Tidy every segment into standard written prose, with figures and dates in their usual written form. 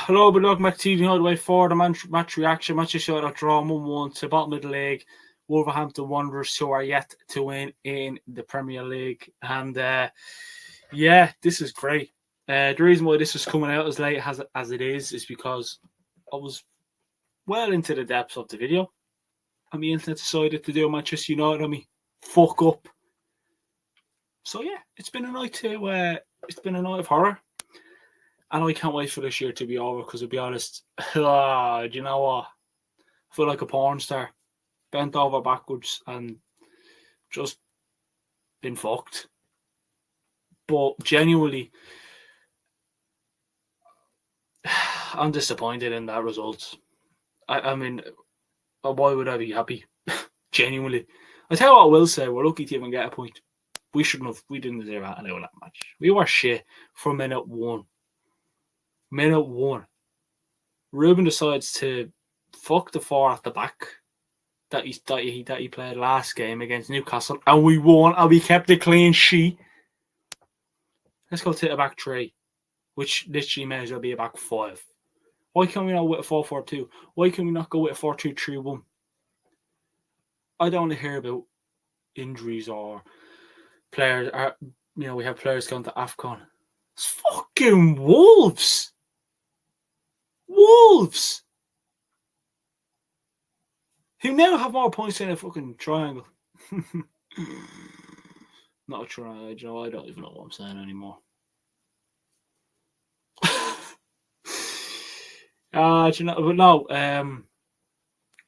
Hello, but welcome back to TV all the way forward. Match reaction, Manchester United draw 1-1 to bottom of the league. Wolverhampton Wanderers, who are yet to win in the Premier League. And this is great. The reason why this is coming out as late as it is because I was well into the depths of the video. And the internet decided to do a Manchester United on me. Fuck up. So yeah, it's been a night of horror. And I can't wait for this year to be over because, to be honest, do you know what? I feel like a porn star. Bent over backwards and just been fucked. But genuinely, I'm disappointed in that result. I mean, why would I be happy? Genuinely. I tell you what I will say, we're lucky to even get a point. We didn't deserve that in that match. We were shit from minute one. Minute one. Ruben decides to fuck the four at the back that he played last game against Newcastle, and we won, and we kept a clean sheet. Let's go to the back three, which literally may as well be a back five. Why can't we not with a 4-4-2? Why can we not go with a 4-2-3-1? I don't want to hear about injuries or players. We have players going to AFCON. It's fucking Wolves. Wolves, who now have more points than a fucking triangle. Not a triangle, I don't even know what I'm saying anymore.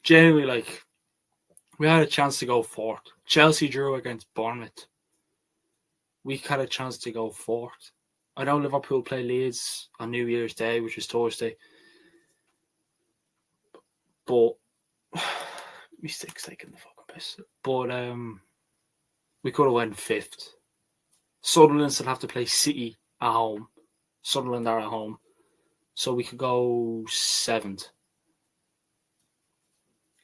Genuinely, we had a chance to go fourth. Chelsea drew against Bournemouth. We had a chance to go fourth. I know Liverpool play Leeds on New Year's Day, which is Thursday. But mistakes taking the fucking piss. But we could have went fifth. Sunderland still have to play City at home. Sunderland are at home. So we could go seventh.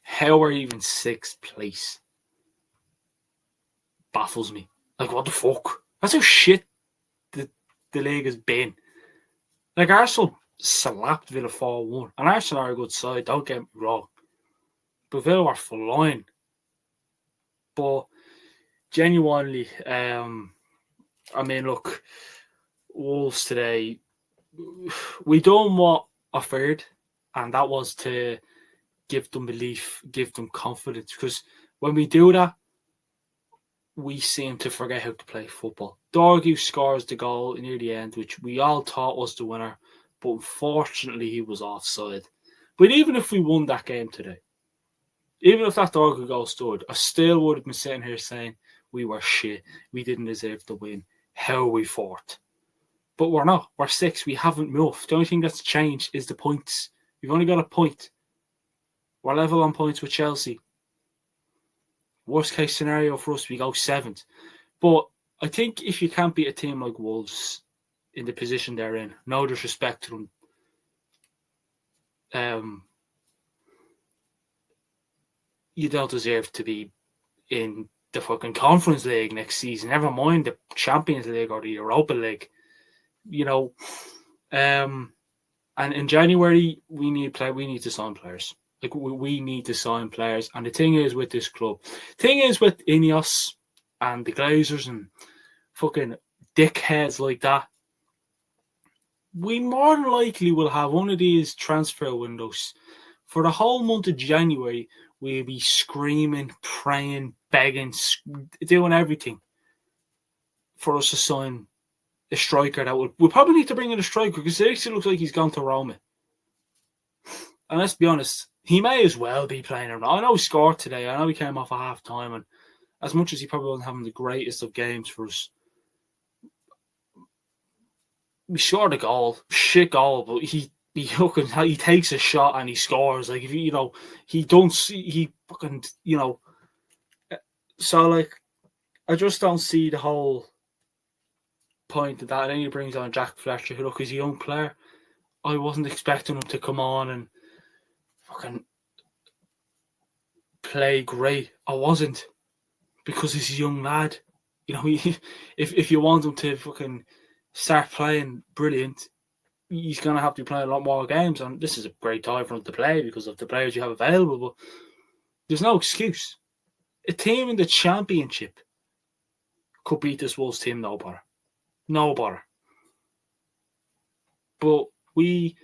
How are you even sixth place? Baffles me. Like, what the fuck? That's how shit the league has been. Like, Arsenal slapped Villa 4-1. And Arsenal are a good side, don't get me wrong. But Villa are flying. But genuinely, look, Wolves today, we done what I feared, and that was to give them belief, give them confidence. Because when we do that, we seem to forget how to play football. Dorgu scores the goal near the end, which we all thought was the winner. But unfortunately, he was offside. But even if we won that game today, even if that Dorgu goal stood, I still would have been sitting here saying we were shit. We didn't deserve the win. How are we fourth? But we're not. We're sixth. We haven't moved. The only thing that's changed is the points. We've only got a point. We're level on points with Chelsea. Worst case scenario for us, we go seventh. But I think if you can't beat a team like Wolves in the position they're in, no disrespect to them, you don't deserve to be in the fucking Conference League next season. Never mind the Champions League or the Europa League. And in January we need to sign players. Like we need to sign players. And the thing is with this club, with Ineos and the Glazers and fucking dickheads like that, we more than likely will have one of these transfer windows. For the whole month of January, we'll be screaming, praying, begging, doing everything for us to sign a striker. We'll probably need to bring in a striker because it actually looks like he's gone to Roma. And let's be honest, he may as well be playing around. I know he scored today. I know he came off at half time, and as much as he probably wasn't having the greatest of games for us, we scored a goal, shit goal, but he takes a shot and he scores. Like, if he don't see, he fucking, so like, I just don't see the whole point of that. And then he brings on Jack Fletcher, who, look, is a young player. I wasn't expecting him to come on and fucking play great. I wasn't, because he's a young lad. If you want him to fucking start playing brilliant, he's going to have to be playing a lot more games. And this is a great time for him to play because of the players you have available. But there's no excuse. A team in the Championship could beat this Wolves team, no bother. No bother. But we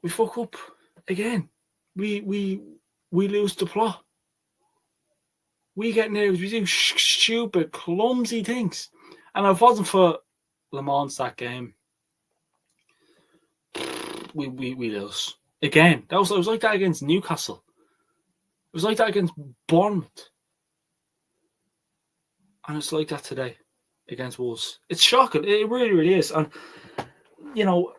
fuck up again. We lose the plot. We get nervous. We do stupid, clumsy things. And if it wasn't for Le Mans that game, we lose. Again, it was like that against Newcastle. It was like that against Bournemouth. And it's like that today against Wolves. It's shocking. It really, really is. And, you know,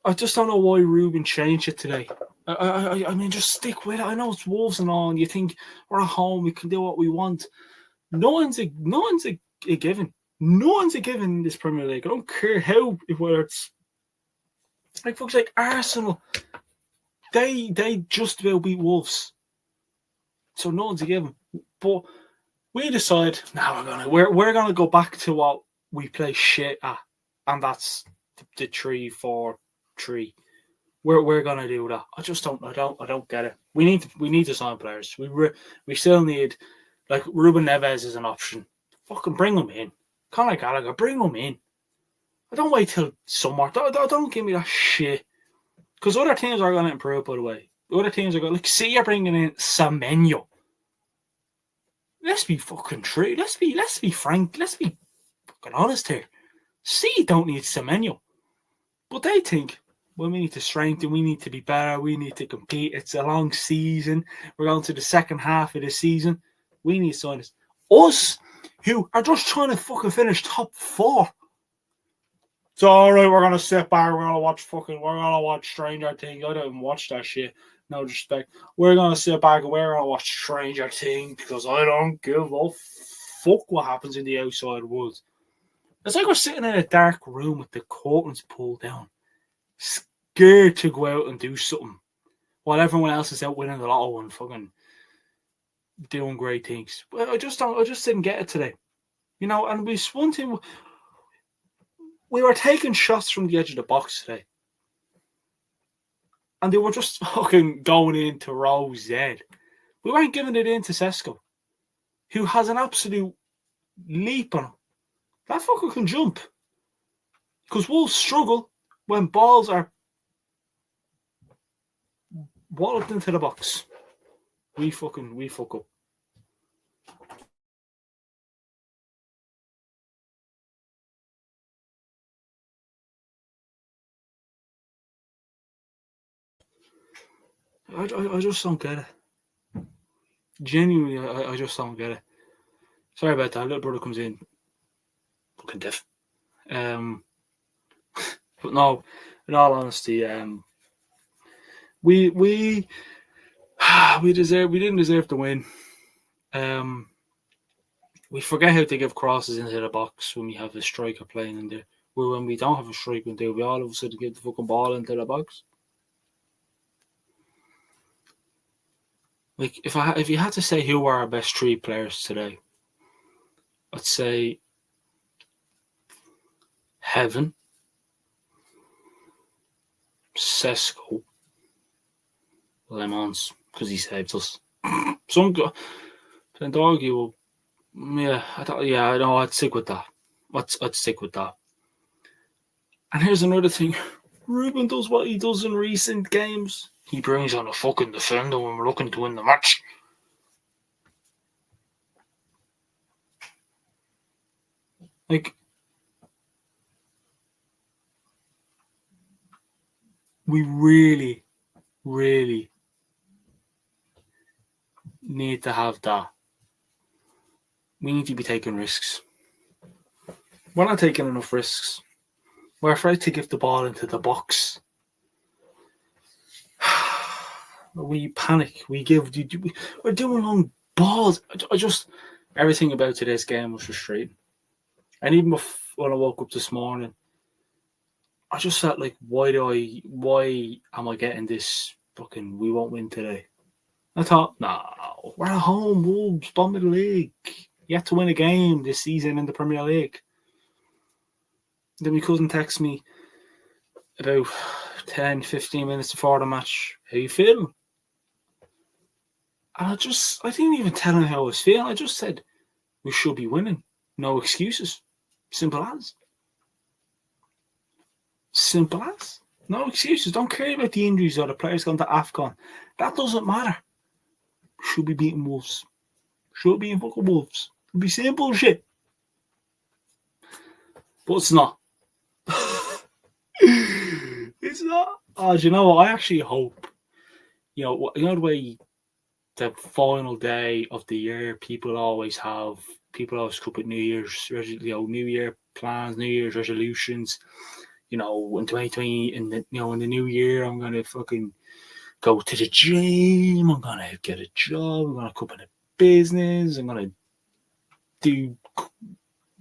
I just don't know why Ruben changed it today. I mean, just stick with it. I know it's Wolves and all, and you think we're at home, we can do what we want. No one's a given. No one's a given in this Premier League. I don't care whether it's like folks like Arsenal. They just about beat Wolves. So no one's a given. But we decide now we're gonna go back to what we play shit at, and that's the 3-4-3. We're gonna do that. I don't get it. We need to sign players. We still need, like, Ruben Neves is an option. Fucking bring him in. Conor Gallagher, bring him in. I don't wait till summer. Don't give me that shit. Because other teams are gonna improve, by the way. Other teams are going, like, see, you're bringing in Semenyo. Let's be fucking true. Let's be frank. Let's be fucking honest here. See, don't need Semenyo. But they think, well, we need to strengthen, we need to be better, we need to compete. It's a long season. We're going to the second half of the season. We need signings. Us, who are just trying to fucking finish top 4. It's all right, we're going to sit back, we're going to watch Stranger Things. I don't even watch that shit. No disrespect. We're going to sit back and we're going to watch Stranger Things because I don't give a fuck what happens in the outside world. It's like we're sitting in a dark room with the curtains pulled down, scared to go out and do something, while everyone else is out winning the lotto and fucking doing great things. But I just didn't get it today, you know. And one thing, we were taking shots from the edge of the box today, and they were just fucking going into Rose Z. We weren't giving it in to Sesko, who has an absolute leap on him. That fucker can jump. Because Wolves struggle when balls are walloped into the box. We fuck up. I just don't get it. Genuinely, I just don't get it. Sorry about that. Little brother comes in. Fucking deaf. But no, in all honesty, we didn't deserve to win. We forget how to give crosses into the box when we have a striker playing in there. When we don't have a striker in there, we all of a sudden give the fucking ball into the box. Like, if you had to say who are our best 3 players today, I'd say Heaven, Sesko, Le Mans, because he saved us. Some can argue, yeah, I know. I'd stick with that. I'd stick with that. And here's another thing: Ruben does what he does in recent games. He brings on a fucking defender when we're looking to win the match. Like, we really, really need to have that. We need to be taking risks. We're not taking enough risks. We're afraid to give the ball into the box. We panic. We're doing long balls. Everything about today's game was frustrating. And even when I woke up this morning, I just felt like, why am I getting this fucking, we won't win today? I thought, no, we're at home, Wolves, bottom of the league. You have to win a game this season in the Premier League. Then my cousin texts me, about 10, 15 minutes before the match, how you feeling? And I didn't even tell him how I was feeling. I just said, we should be winning. No excuses. Simple as. Simple as. No excuses. Don't care about the injuries or the players going to AFCON. That doesn't matter. Should be beating Wolves. Should be in fucking Wolves. It'd be simple shit. But it's not. It's not. Oh, do you know what? I actually hope, you know the way the final day of the year, people always come up with New Year's, New Year plans, New Year's resolutions. In 2020, in the new year, I'm gonna fucking go to the gym. I'm gonna get a job. I'm gonna open a business. I'm gonna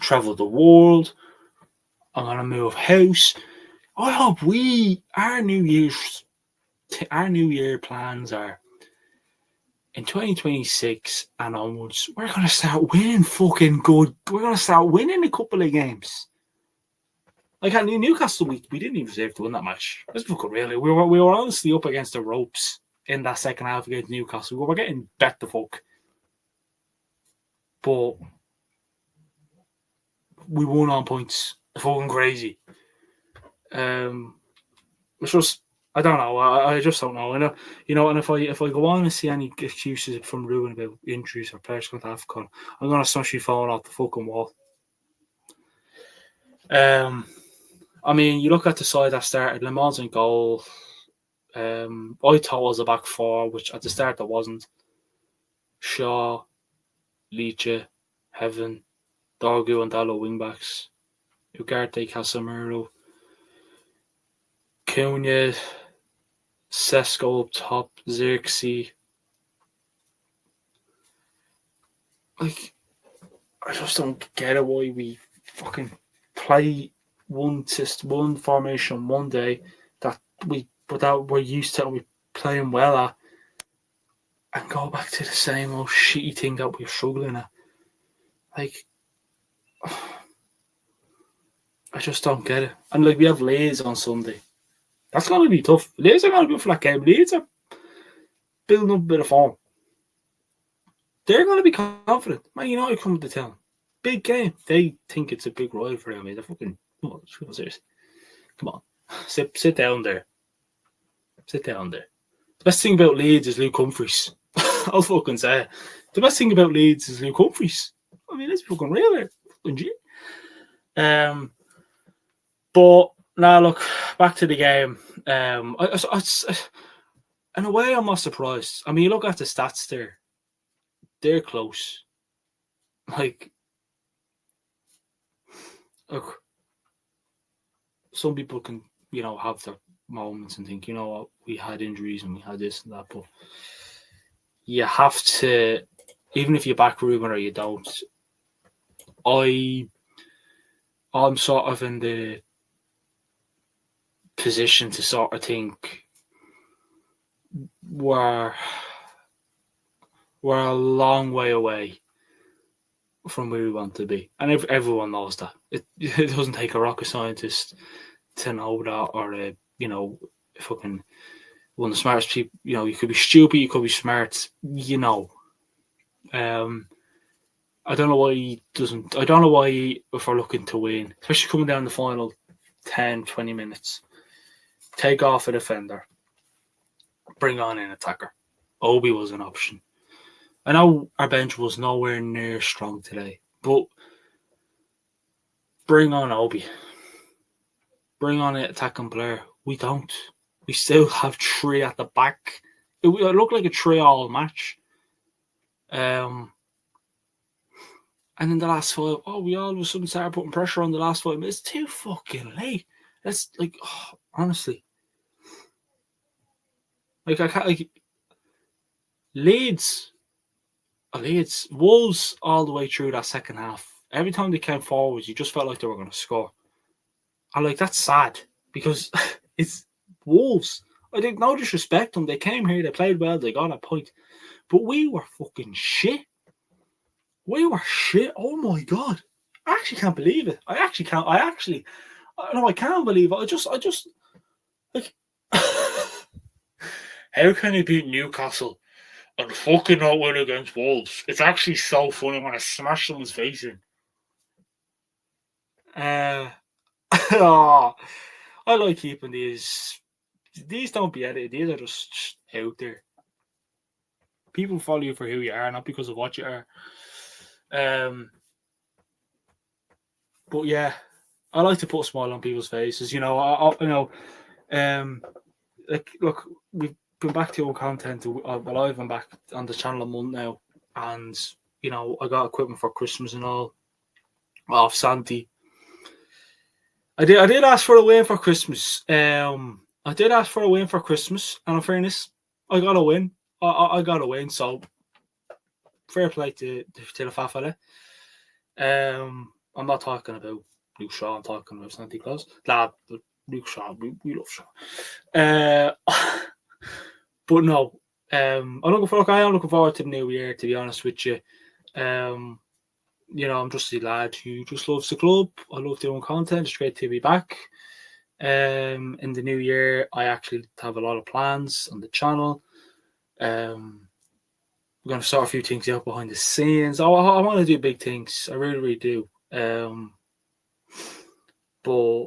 travel the world. I'm gonna move house. I hope our New Year plans are in 2026 and onwards. We're gonna start winning fucking good. We're gonna start winning a couple of games. Like at Newcastle, we didn't even deserve to win that match. Let's fucking really. We were honestly up against the ropes in that second half against Newcastle. We were getting bet the fuck, but we won on points. Fucking crazy. It's just I don't know. I just don't know. And if I go on and see any excuses from Ruben about injuries or players going to AFCON, I'm gonna smash you falling off the fucking wall. I mean, you look at the side that started. Le Mans in goal. I thought it was a back four, which at the start there wasn't. Shaw, Leach, Heaven, Dorgu and Dallo wingbacks. Ugarte, Casemiro, Cunha, Sesko up top, Xerxes. Like, I just don't get it why we fucking play one formation one day that we're used to and we're playing well at, and go back to the same old shitty thing that we're struggling at. Like, I just don't get it. And like, we have Leeds on Sunday. That's going to be tough. Leeds are going to be for that game. Leeds are building up a bit of form. They're going to be confident. Man United come to town. Big game. They think it's a big rival for them. They're fucking... Come on. Sit down there. Sit down there. The best thing about Leeds is Luke Humphries. I'll fucking say it. The best thing about Leeds is Luke Humphries. I mean, let's be fucking real there. Fucking G. But now look, back to the game. In a way, I'm not surprised. I mean, you look at the stats there. They're close. Like, look, some people can, have their moments and think, what, we had injuries and we had this and that, but you have to, even if you back Ruben or you don't, I'm sort of in the position to sort of think we're a long way away from where we want to be, and everyone knows that. It doesn't take a rocket scientist to know that, or fucking one of the smartest people. You could be stupid, you could be smart. I don't know why he doesn't. I don't know why if we're looking to win, especially coming down the final 10, 20 minutes, take off a defender, bring on an attacker. Obi was an option. I know our bench was nowhere near strong today, but bring on Obi. Bring on an attacking player. We don't. We still have three at the back. It looked like a 3-all match. And in the last 5, we all of a sudden started putting pressure on the last 5 minutes. It's too fucking late. That's like, honestly. Like, I can't, like, Leeds, Wolves all the way through that second half. Every time they came forwards, you just felt like they were going to score. And like, that's sad because it's Wolves. I think no disrespect them. They came here, they played well, they got a point. But we were fucking shit. We were shit. Oh my God. I actually can't believe it. I can't believe it. I just Like, how can you beat Newcastle and fucking not win against Wolves? It's actually so funny when I smash someone's face in. Oh, I like keeping these. These don't be edited. These are just out there. People follow you for who you are, not because of what you are. But yeah, I like to put a smile on people's faces. Like, look, we've been back to our content. Well, I've been back on the channel a month now, and I got equipment for Christmas and all off Santi. I did ask for a win for Christmas. I did ask for a win for Christmas, and in fairness, I got a win. I got a win, so fair play to the fat fella. I'm not talking about Luke Shaw. I'm talking about Santa Claus. Luke Shaw. We love Shaw. But no. I am looking forward to the new year. To be honest with you, I'm just a lad who just loves the club. I love doing content. It's great to be back. In the new year, I actually have a lot of plans on the channel. We're going to sort a few things out behind the scenes. I want to do big things. I really, really do. But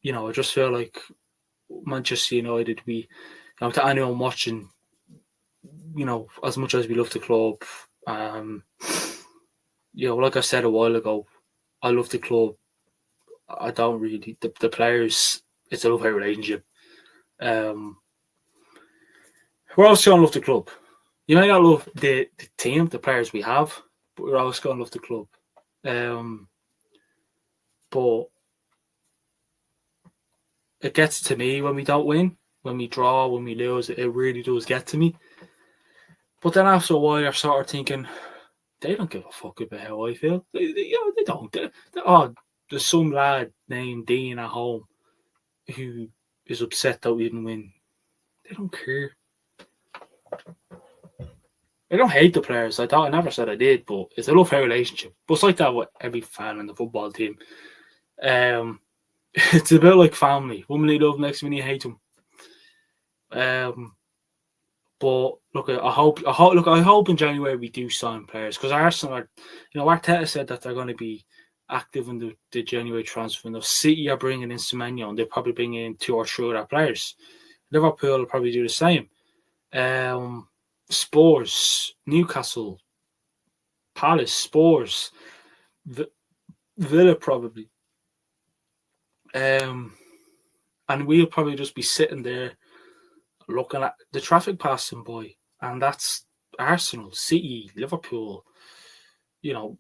I just feel like Manchester United, to anyone watching, as much as we love the club, like I said a while ago, I love the club. I don't really the players. It's a love-hate relationship. We're also going to love the club. You may not love the team, the players we have, but we're always going to love the club. But it gets to me when we don't win, when we draw, when we lose. It really does get to me. But then after a while, you're sort of thinking, they don't give a fuck about how I feel. They don't. There's some lad named Dean at home who is upset that we didn't win. They don't care. I don't hate the players. I never said I did, but it's a love-hate relationship. But it's like that with every fan in the football team. It's a bit like family. One minute you love, next minute you hate them. But look, I hope in January we do sign players, because Arsenal are, Arteta said that they're going to be active in the January transfer window. City are bringing in Semenyo, and they're probably bringing in 2 or 3 other players. Liverpool will probably do the same. Spurs, Newcastle, Palace, Spurs, Villa probably. And we'll probably just be sitting there looking at the traffic passing by, and that's Arsenal, City, Liverpool,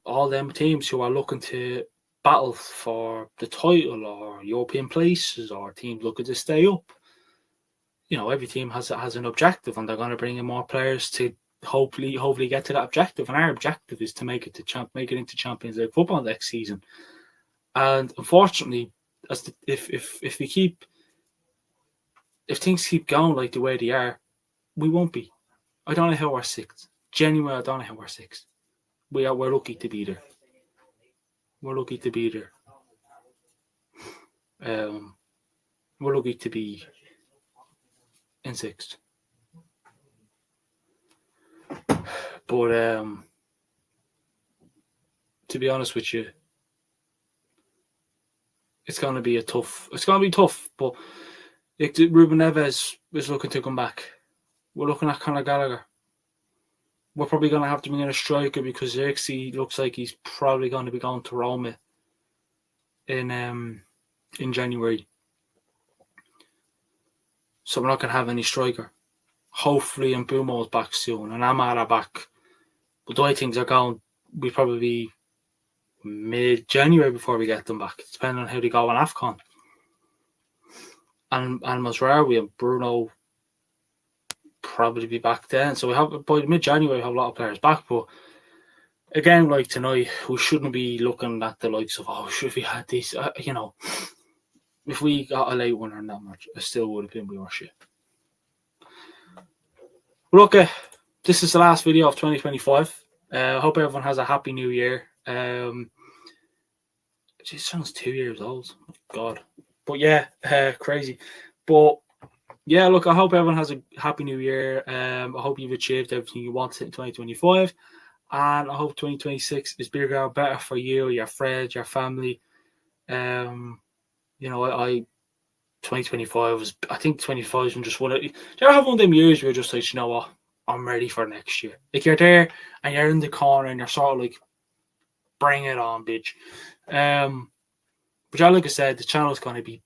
all them teams who are looking to battle for the title or European places, or teams looking to stay up. Every team has an objective, and they're going to bring in more players to hopefully get to that objective. And our objective is to make it into Champions League football next season. And unfortunately, if things keep going like the way they are, we won't be. I don't know how we're 6th. Genuinely, I don't know how we're 6th. We're lucky to be there. We're lucky to be there. We're lucky to be in 6th. But to be honest with you, it's going to be tough. But Ruben Neves is looking to come back. We're looking at Conor Gallagher. We're probably going to have to bring in a striker, because Xerxes looks like he's probably going to be going to Roma in January. So we're not going to have any striker. Hopefully, Mbumo's back soon, and Amara back. But the way things are going, we'll probably be mid-January before we get them back, depending on how they go in AFCON. And Masraoui and Bruno probably be back then. So we have, by mid-January, we have a lot of players back. But again, like tonight, we shouldn't be looking at the likes of, should we had this? If we got a late winner in that match, it still would have been we were shit. Well, okay, this is the last video of 2025. I hope everyone has a happy new year. It sounds 2 years old. Oh, God. But yeah, crazy. But yeah, look, I hope everyone has a happy new year. I hope you've achieved everything you wanted in 2025. And I hope 2026 is bigger and better for you, your friends, your family. You know, I 2025 was, I think 25 is just one of, do you ever have one of them years where you're just like, you know what, I'm ready for next year? Like you're there and you're in the corner and you're sort of like, bring it on, bitch. But yeah, like I said, the channel's going to be,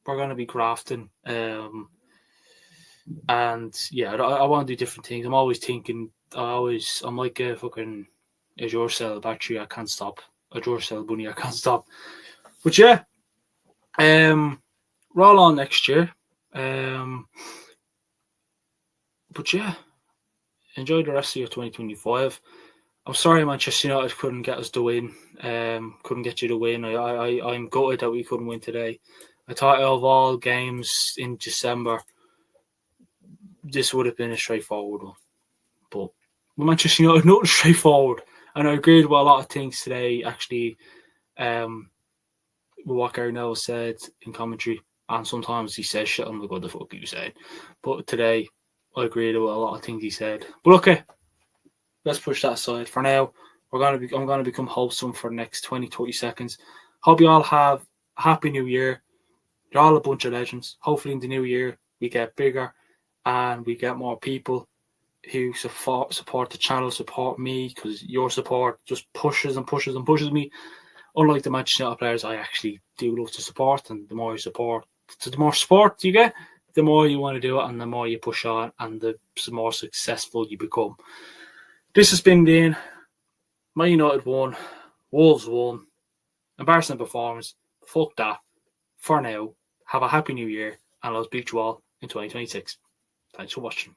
we're going to be grafting. And yeah, I want to do different things. I'm always thinking, I'm like a fucking a Duracell battery. I can't stop. A Duracell bunny. I can't stop. But yeah, roll on next year. But yeah, enjoy the rest of your 2025. I'm sorry Manchester United couldn't get us the win. Couldn't get you the win. I'm gutted that we couldn't win today. I thought of all games in December, this would have been a straightforward one. But Manchester United, not straightforward. And I agreed with a lot of things today, actually, with what Gary Neville said in commentary. And sometimes he says shit, I'm like, what the fuck are you saying? But today, I agreed with a lot of things he said. But okay, let's push that aside. For now, I'm going to become wholesome for the next 20, 30 seconds. Hope you all have a happy new year. You're all a bunch of legends. Hopefully in the new year, we get bigger and we get more people who support the channel, support me, because your support just pushes and pushes and pushes me. Unlike the Manchester United players, I actually do love to support, and the more you support, so the more support you get, the more you want to do it, and the more you push on, and the more successful you become. This has been Dean. Man United won, Wolves won, embarrassing performance. Fuck that. For now, have a happy new year, and I'll speak to you all in 2026. Thanks for watching.